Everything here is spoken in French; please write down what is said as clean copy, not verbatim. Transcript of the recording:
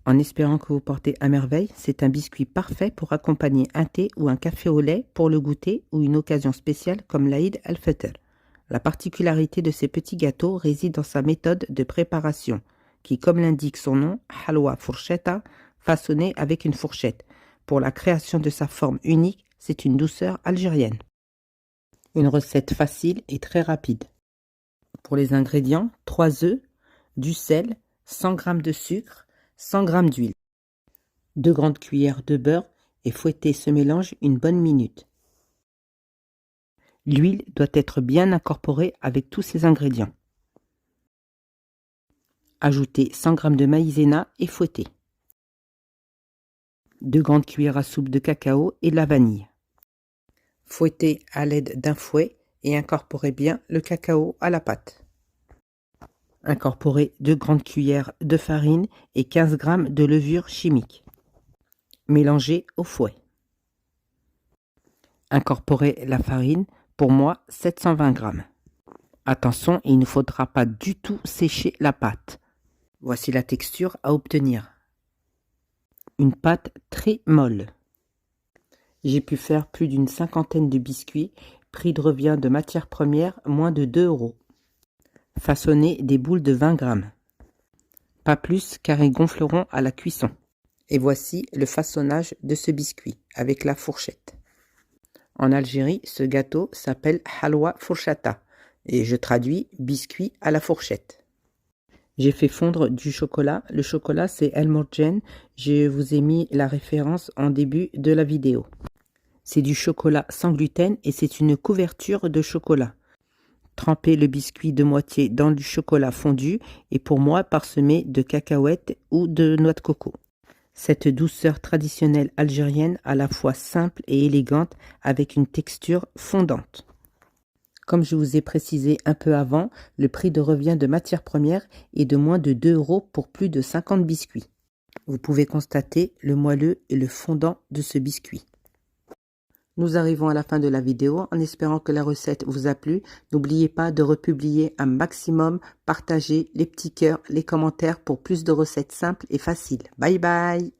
En espérant que vous portez à merveille, c'est un biscuit parfait pour accompagner un thé ou un café au lait pour le goûter ou une occasion spéciale comme l'Aïd al-Fitr. La particularité de ces petits gâteaux réside dans sa méthode de préparation, qui, comme l'indique son nom, halwa fourchetta, façonné avec une fourchette. Pour la création de sa forme unique, c'est une douceur algérienne. Une recette facile et très rapide. Pour les ingrédients, 3 œufs, du sel, 100 g de sucre, 100 g d'huile, 2 grandes cuillères de beurre et fouettez ce mélange une bonne minute. L'huile doit être bien incorporée avec tous ces ingrédients. Ajoutez 100 g de maïzena et fouettez. 2 grandes cuillères à soupe de cacao et de la vanille. Fouettez à l'aide d'un fouet et incorporez bien le cacao à la pâte. Incorporez 2 grandes cuillères de farine et 15 g de levure chimique. Mélangez au fouet. Incorporez la farine, pour moi 720 g. Attention, il ne faudra pas du tout sécher la pâte. Voici la texture à obtenir. Une pâte très molle. J'ai pu faire plus d'une cinquantaine de biscuits, prix de revient de matières premières moins de 2 €. Façonnez des boules de 20 g. Pas plus car ils gonfleront à la cuisson. Et voici le façonnage de ce biscuit avec la fourchette. En Algérie, ce gâteau s'appelle halwa fourchata et je traduis biscuit à la fourchette. J'ai fait fondre du chocolat. Le chocolat, c'est El Morjan. Je vous ai mis la référence en début de la vidéo. C'est du chocolat sans gluten et c'est une couverture de chocolat. Trempez le biscuit de moitié dans du chocolat fondu et pour moi parsemé de cacahuètes ou de noix de coco. Cette douceur traditionnelle algérienne à la fois simple et élégante avec une texture fondante. Comme je vous ai précisé un peu avant, le prix de revient de matières premières est de moins de 2 € pour plus de 50 biscuits. Vous pouvez constater le moelleux et le fondant de ce biscuit. Nous arrivons à la fin de la vidéo en espérant que la recette vous a plu. N'oubliez pas de republier un maximum, partagez les petits cœurs, les commentaires pour plus de recettes simples et faciles. Bye bye!